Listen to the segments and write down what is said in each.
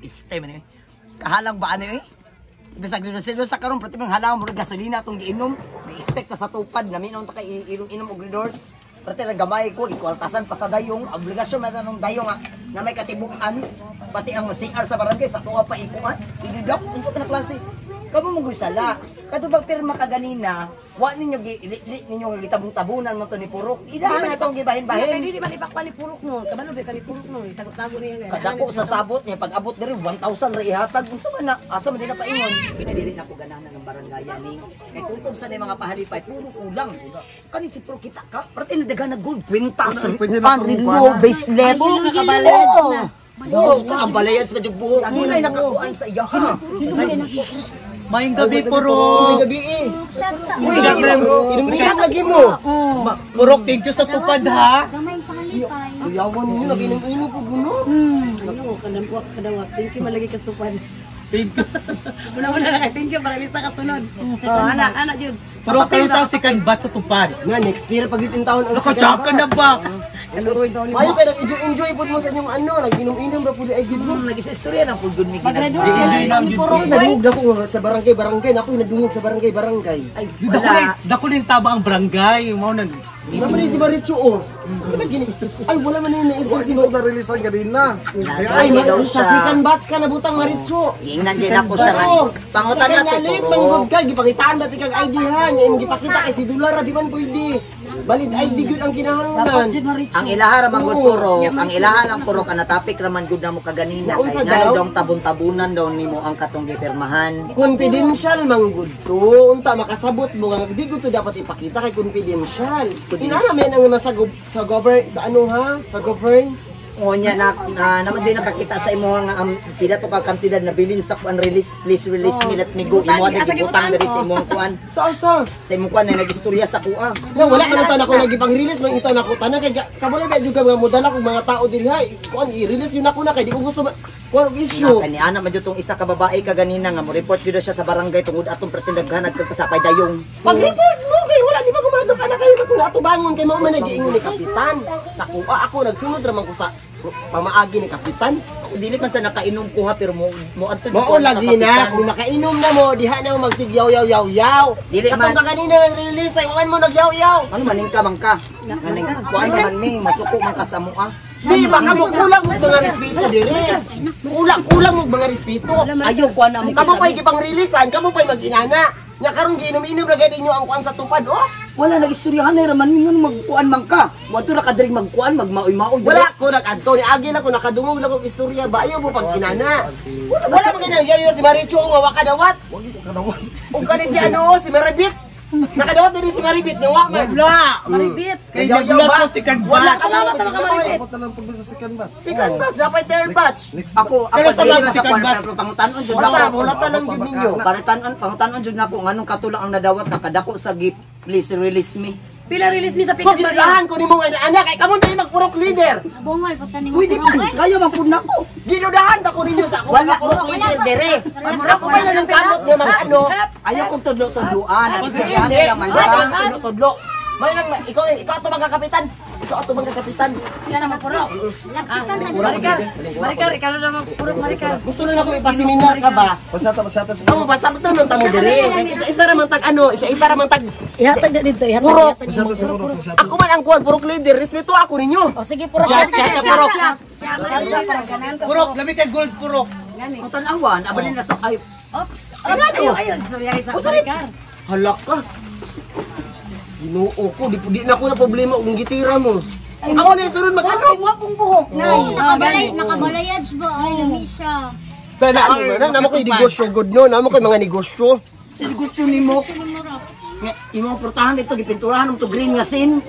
50 man eh. Kahalang ba ano eh? Bisag dito sa karon pati mang halang mo gasolina tong giinom, na-expect ka sa tupad na minon ta kay inom og Leaders. Pati ra gamay ko ikwaltasan pa sa dayong obligasyon man nang dayong na may katibukan pati ang CR sa barangay sa tuwa pa ikuan. Ididap unsa pa na klase? Kamo mo gusala. Katubag pirma ka ganina, wa ninyo ninyo gitabong-tabunan mo to ni Purok. Ida na itong gibahin-bahin. Hindi man ibakpan ni Purok no. Kabalo ba ka ni Purok no? Tagot-tago niya. Kadako sa sabot niya pag abot diri 1,000 ra ihatag. Unsa man na asa man din na paingon. Pinadili na ko ganahan ng barangay ani. Kay tutob sa mga pahalipay puro kulang. Kani si Purok kita ka. Parte na dagan na gold kwintas. Panrindo bracelet. Nakabalayad na. Ang balayad sa jug buhok. Ang may nakakuan sa iya. Mayong gabi, Purok. Mayong gabi eh. Inom lagi mo. Purok, thank you sa tupad, ha? Gamay pahalipay. Kuyawan mo, nag-inom-inom po guno. Ano, kadampuak, kadawat. Thank you malagi ka tupad. Thank you. Una-una na, thank you para lista ka sunod. Anak, Jud. Purok, kayo sa second batch sa tupad. Nga, next year, pag itin taon ang Nakachaka na ba? Kaluroy daw ni Mayo pa nag-enjoy po mo sa inyong ano, nag-inom-inom ra pud ay gid mo. Nag-istorya lang pud gud mi Pag-graduate, Purok boy. Nadungog na ko sa barangay, ako nadungog sa barangay. Ay, Dako rin taba ang barangay. Mao nag wala man si Marichu oh. Ay, wala man na impossible na releasean kanina. Ay, sa second batch ka nabutang Marichu. Ingnan din ako sa pangutan na sa Purok. Gipakitaan ba kag ID ha? Nya imong gipakita kay si Dolar di man pwede. Balit ID gud ang kinahanglan. Ang ilaha ra man gud Purok, ang ilaha lang Purok ana topic ra man gud na mo kaganina kay ngano daw tabon-tabunan daw nimo ang katong gipirmahan. Confidential man gud to. Unta makasabot mo nga di gud to dapat ipakita kay confidential. Inana men ang masagop sa govern sa ano ha? Sa govern. O nya naman din nakakita sa imo nga pila to ka kantidad na bilin sa kuan release please release me let me go imo na gibutang diri sa imong kuan. Sa imong kuan na nagistorya sa kuha. Na wala man ta nako nagipang-release man ito nako tanan kay kabalo ba jud ka mga modal ako mga tao diri ha. Kuan i-release yun ako na kay di ko gusto kuan issue. Kani ana man jud tong isa ka babae ka ganina nga mo report jud siya sa barangay tungod atong pretendaghanag kag kasapay dayong. Pag-report mo kay wala di magumado ka na kayo kung ato bangon kay mao man nagiingon ni kapitan. Sa kuha ako nagsunod ra man ko sa pamaagi ni kapitan. Ako dili man sa nakainom ko ha pero mo adto mo lagi na kung nakainom na mo diha na mo magsigyaw-yaw. Dili man ka kanina nag-release ay wan mo nagyaw-yaw. Ano maning ka man ka? Kaning kuan man mi masuko man ka sa mua. Di ba kamo kulang mo mga respeto dire? Kulang mo mga respeto. Ayaw kuan na mo. Kamo pay gipang-releasean, kamo pay mag-inana. Nya karon giinom-inom ra gid inyo ang kuan sa tupad oh. Wala nagistoryahan na raman mingon magkuan man ka. Mo to ra ka diri magkuan magmaoy-maoy. Wala ko nag-adto ni agi na ko nakadungog na ko istorya ba ayaw mo pag inana. Wala man ginayo si Marichu nga wa kadawat. Wagi ko kadawat. Ug kani si ano si Maribit. Nakadawat diri si Maribit ni wa man. Wala. Maribit. Kay nagulat ko si second Wala batch. ka na Maribit. Abot na lang pag sa second batch. Second batch dapat third batch. Ako Kaya dili sa na sa second kuan batch. pangutanon jud ako. Wala ta lang gid ninyo. Pangutanon jud nako nganong katulang ang nadawat nakadako sa gift. Please release me. Pila release ni sa So, ginagahan ko ni mong anak, ay kamon tayo mag-Purok leader. Bungol, pagka ni Pwede pa, kayo mag-pun na ko. Ginudahan pa ko ninyo sa ako, Purok leader, dere. Ako ba na ng kamot niya, mga ano, ayaw kong tudlo-tudloan. Hindi, tudlo-tudlo. May lang, ikaw ito mga kapitan. Ikaw ito mga kapitan. Yan naman Purok. Laksikan sa Marikar, ikaw na naman Purok Marikar. Gusto na ako ipaseminar ka ba? Pasata. Ako, pasabot na ng tamo, dere. Isa-isa ramang tag, isa-isa ramang tag. Ihatag na dito, ihatag. Purok. Pasata sa Purok. Pasata. Ako man ang kuwan, Purok leader. Respeto ako ninyo. O sige, Purok. Purok. Purok. Lami kay gold Purok. Ang tanawan, abalin na sa ay. Oops. Ayun, sorry sa Marikar. Halak ka. Ginoo ko, di na ako na problema kung gitira mo. Ako na yung sunod mag-ano. Mo pong buhok. Nay, nakabalayad ba? Ay, lumi siya. Sana Ano man, namo ko'y negosyo good no, namo ko'y mga negosyo. Sa negosyo nimo. Nga, imong portahan dito, gipinturahan mo to green nga sin.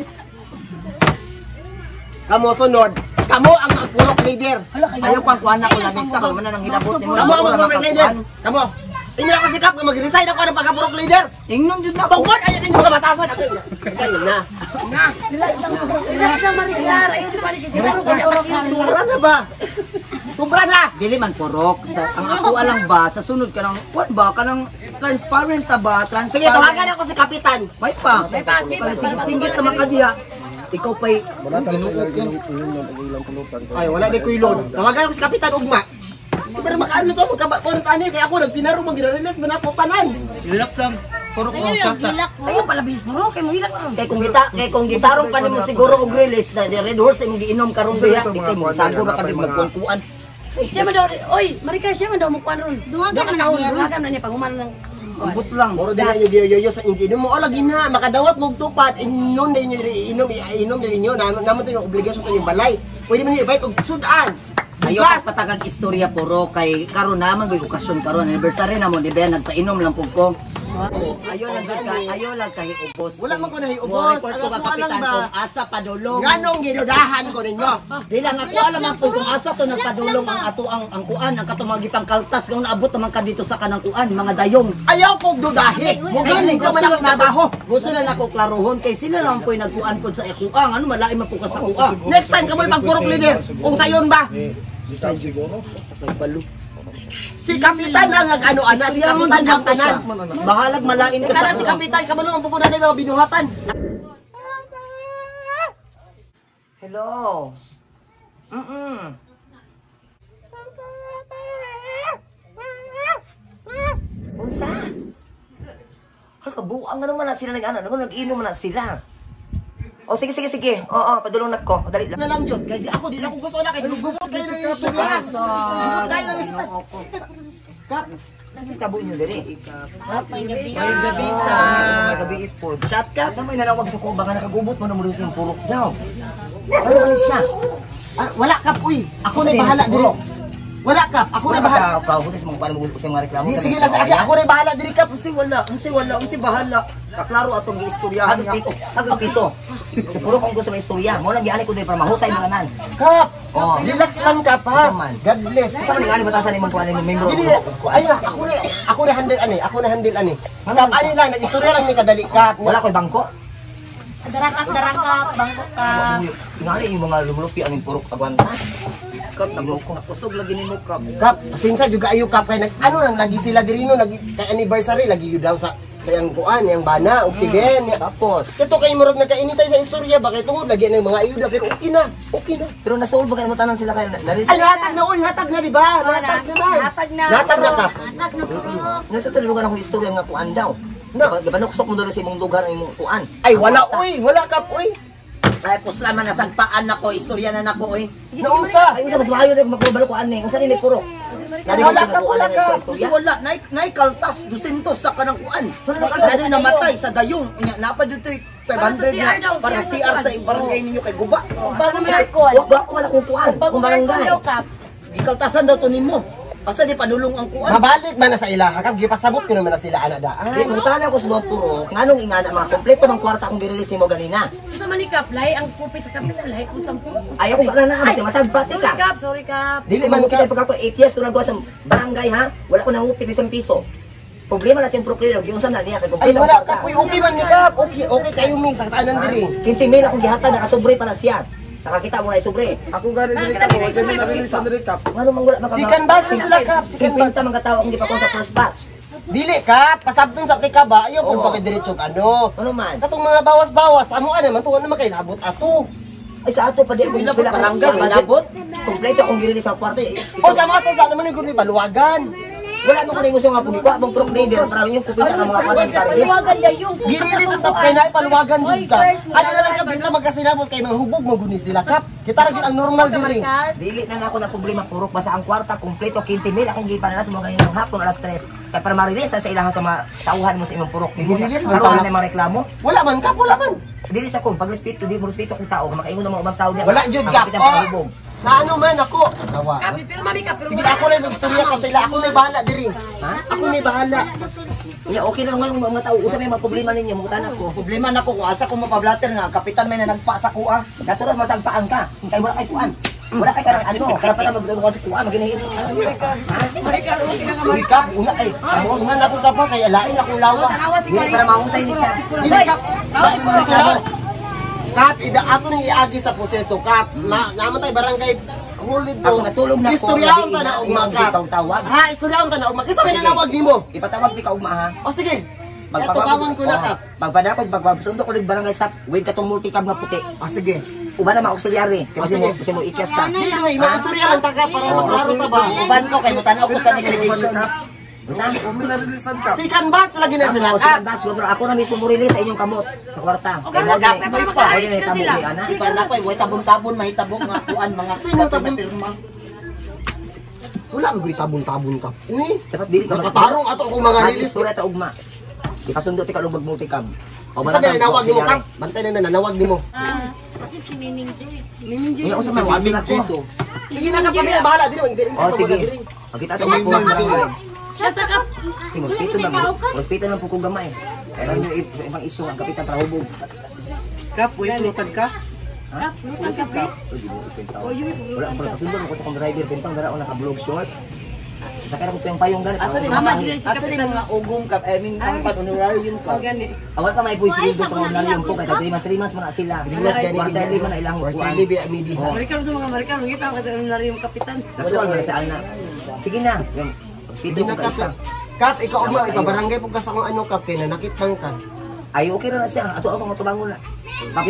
Kamo sunod. Kamo ang Purok leader. Ayaw kang kuhan ako lang isa, kamo na nang hilabot nimo. Kamo ang Purok leader. Kamo. Tingnan ako sikap nga mag-resign ako ng pagka-Purok leader. Ingnon jud na ako. Tungkol ayan ning mga batasan ako. Ayun na. Relax lang Marikar. Ayun di pa ni siguro kasi Sobra na ba? Sobra na. Dili man Purok. Ang ako alang ba sa sunod ka nang kuan ba kanang transparent ta ba? Sige, tawagan ako si kapitan. May pa. Singit naman ka diha. Ikaw pa'y ginuot ko. Ay, wala di ko ilod. Tawagan ako si kapitan ugma. Pero makaano to magkakontan kaya ako nagtinaro mag-release man ako tanan. Relax lang. Purok Sa'yo mo yung chata. gilak mo. Ayaw pala bis bro, kay mo hilak ron. Kay kung gitarong pa nimo siguro og release na Red Horse imong giinom karon diha, ikay mo sago ra kadib magkuan-kuan. Siya man daw, oy, Marika, siya man daw mo kuan ron. Duwagan man taon, niya. duwagan na niya pag human lang. Ambot lang. Moro din yung giyoyo sa ingino mo. O lagi na makadawat mo tupat inom din inom din niyo naman to yung obligasyon sa inyong balay. Pwede man i-invite og sudan. Ayo ka patagag istorya puro kay karon naman goy okasyon karon anniversary na mo di ba nagpainom lang pug ko. Ayo lang kay ubos. Wala man ko nahiubos. Ang Ang ako ako kapitan alam ba? kung asa padulong. Nganong ginudahan ko ninyo? Di lang ako alam ang kung asa to nagpadulong ang ato ang kuan ang katumagitang kaltas kung naabot naman ka dito sa kanang kuan mga dayong. Ayaw kong dudahin. Mugaling ko man ang trabaho. Gusto na nako klarohon kay sila lang po'y nagkuan pod sa kuang ano malain man po ka sa kuang. Next time kamoy pagpurok leader. Kung sayon ba? Sabi siguro. Si Kapitan lang nag-ano ana, si Kapitan ang tanan. Bahalag malain ka Kana sa si Kapitan kabalo ang pugunan nila binuhatan. Hello. Unsa? Kabuang nga naman na sila nag-ano, nag-inom na sila. O sige. Oo, padulong na ko. Dali lang. Na lang jud kay ako di lang ko gusto na kay gusto kay Kap. Kasi kabo niyo diri. Gabi po. Chat ka, may nanawag sa ko baka nakagubot mo na mo sa purok daw. Ano siya? Wala kap uy. Ako na bahala diri. Wala kap, ako na bahala. Ka hutis mo paano mo gusto mga reklamo. Di sige lang ako na bahala diri kap. Unsi bahala. Kaklaro atong giistoryahan nga. Hagos dito. Si puro kung gusto may istorya, mo lang giani ko diri para mahusay mga nan. Kap. Oh. Relax lang kap ha. God bless. Sa man ngani batasan ni magkuan ni membro. Dili, ay ako na handle ani. Kap ani lang nag-istorya lang ni kadali kap. Wala koy bangko. Darakak, bangkok ka. Ngani yung mga lumulupi ang purok agwanta. Kap nakusog lagi ni mo kap. Kap, sinsa juga ayo kap kay ano lang lagi sila diri no kay anniversary lagi yun daw sa yang kuan, yang bana, oksigen. Tapos, Ito kay murag nagkainitay sa istorya ba kay tungod lagi ng mga ayuda pero okay na. pero nasolve ba mo tanan sila kay dari Ay hatag na hatag na di ba? Hatag na ba? Hatag na. Hatag na kap. Hatag na po. nasa tulugan ako istorya nga kuan daw. Gabanok mo dalo sa imong lugar ang imong kuan. Ay wala kap uy. Ay pusla man nasagpaan nako, istorya na nako oy. Nausa. Ay usa mas maayo rin makubalo ko ani. Unsa ni purok? Wala ka. Kasi wala nay kaltas 200 sa kanang kuan. Dali namatay sa dayong. Napa dito 500 na para CR sa barangay ninyo kay guba. Bago mo nagkuhan. Wa ko wala kung kuan. Kung barangay. Kap. Gikaltasan daw to nimo. Asa di panulong ang kuan. Mabalik man na sa ilaha kap gipasabot ko naman na sila ana daan. Ay, mutana ko sa mga purok, nganong ingana mga kompleto mang kwarta akong gi-release mo ganina. Sa manikap, lahi ang kupit sa kapital, lahi kung sampung. Ayaw ko ba na kasi masagpati ka. Sorry kap. Dili Man man kita kap. pag ako 8 years ko nagawa sa barangay ha. Wala ko nangupit isang piso. Problema na siyang proklero, yung sa niya kay Ay kompleto. wala kap uy okay man ni kap. Okay kayo mi sa tanan diri. 15,000 akong gihatag nakasobre para siya. Nakakita mo na sobre. Ako gani diri ka mo, kasi na-release na diri kap. Ano mang wala makabaw. Second batch sila kap. Second batch sa mga tao ang gipakon sa first batch. Dili kap, pasabton sa tika ba? Ayaw Oo. pud pagka diretso ano. Ano man? Katong mga bawas-bawas, amo naman tuwa naman kay labot ato. Ay sa ato pa di Sige, ko pila barangay, malabot. Kompleto akong gi-release sa kwarta. O sa mga to sa naman ni baluwagan. Wala mo ko ning gusto nga pug ko abong prok leader para yung kupita ng mga kwarta para Paluwagan na yung. Girilis sa kay na paluwagan jud ka. Ano na lang kap dito magkasinabot kay manghubog mo gunis sila kap. Kita ra gyud ang normal diri. Dili na nako na problema purok basta ang kwarta kompleto 15,000 akong gipanas mo ganyan ng hapon alas 3 kay para ma-release sa ilaha sa mga tauhan mo sa imong purok ni I-release mo, tauhan wala. na mga reklamo. Wala man kap, wala man. Dili sa ko pag respeto di mo respeto kung tao makaingon ng mga ubang tao diya. Wala jud kap. Oh. Na ano man ako. Nawa. Kapi, pero mami ka, pero Sige ako na magstorya ka sila. Ako na bahala diri. Ha? Ako na bahala. Ya okay lang ngayon mga tao usa may mga problema ninyo mga tanan ko. Problema nako kung asa ko mapablatter nga kapitan may na nagpa sa kuha. Natural masagpaan ka. Kay wala kay kuan. Wala kay karang ano karapatan magdugo sa kuan maginihis. Uy kap, una ay. Amo nga nako kap kay alain akong lawas. Dili para mahusay ni siya. Dili kap. Kap, ida ato ni iagi sa proseso kap. Namatay barangay hulid Ako do. natulog na ko. Istoryaon ta na ugma kap. Tawag. Ha, istoryaon ta na ugma. Kisa may nanawag nimo. Ipatawag di ka ugma ha. O sige. Ito kawan ko na kap. Pagpadakod pagpagsundo ko ning barangay stop, wait katong multi-cab nga puti. Ah sige. Uban na auxiliary. Kasi mo ikyas ka. Dito may mga istorya lang taka para maklaro ta ba. Uban ko kay mutanaw ko sa liquidation. Saan? Kung minarilisan ka. Second batch lagi na sila. Ako na mismo mo release sa inyong kamot sa kwarta. Okay, magkap, para maka-arrange na sila. Para na ko, way tabon-tabon, mahitabong nga kuan mga Sino tabon? pirma. Wala mo tabon-tabon ka. Uy, Dapat dili ka nakatarong ato kung mga Mga release. istorya ta ugma. Ipasundo ti kalubag multicam. O Sabi na nanawag nimo kap. Bantay na nanawag nimo. Kasi si Miming Joy. Miming Joy. Uy, ako sa mga wabing ako. Sige na kap kami na bahala dili mag dili. O sige. Pagkita to mo Shut sa kap. si mosquito na mo. Mosquito na pukong gamay. Kaya nyo ibang iso ang kapitan para hubog. Kap, wait, lutad ka. Kap, lutang kape. O, yun, Wala lutang ko ka. kasundan ko sa kong driver bintang dara ko naka-vlog short. Sakay na ko payong ganit. Asa din Mama, mga dili si asa din Kapitan. mga ugong kap, I mean, ang honorarium ka. Gani. Awal pa may puy sildo sa mga naliyong ko kaya 3 months man na sila. Quarterly man na ilang kuan. Quarterly bi midi. Amerikano sa mga Amerikano, ngita ang katanong yung kapitan. Natural man sa ana. Sige na. Yung mosquito Hindi ko na ka isa. Kap, ikaw ma ipabarangay pug ka sa kung ano kap kay nanakit kang ka. Ay okay ra na siya. Ato ako matubangon na. Pag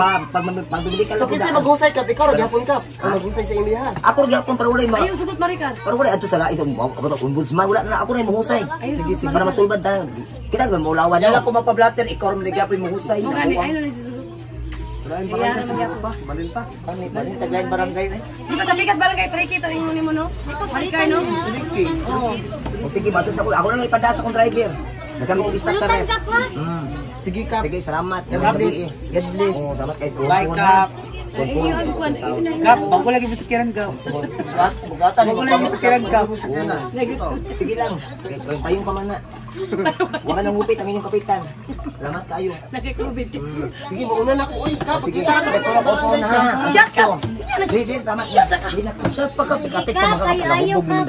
bumili ka So lang. kasi maghusay kap, ikaw ra gyapon kap. Ang maghusay sa imiha. Ako rin ako para wala yung Ayaw, sugot Maricar. para wala ato sa lais ang ombudsman wala na ako na yung mahusay. Sige, sige. Para masulbad tayo. Kita ba maulawan Wala na ko mapablatter, ikaw rin nagyapin mo husay. O, gani, ayaw na nagsusugot. Wala yung barangay sa mga ta. Malinta. kami balin taglayan barangay. Di ba sa Ligas Barangay, Tricky, ito yung mo, no? Maricar, no? Oo. O sige ba to sa ako na may padasa kong driver. Nagkami ng staff sa Lutang rep. ka pa. Sige kap. Sige, salamat. God bless. God bless. Oh, salamat kay Tuhan. Bye, Kap. Iyo, ang kuwan. Kap, bago lagi mo sa kiran ka. Bugatan Bago lagi sa kiran ka. Sige lang. Kay payong ka man na. Huwag ka nang ngupit ang inyong kapitan. Salamat kayo. Nagka-COVID. Sige, mauna na ko. Uy, kap, Sige, kita na kami. ako na. Shut up! Sige, tama. Shut up. Shut pa ka. Tikatik pa Ikaw, kayo, ayaw makakapagahubog ka. mo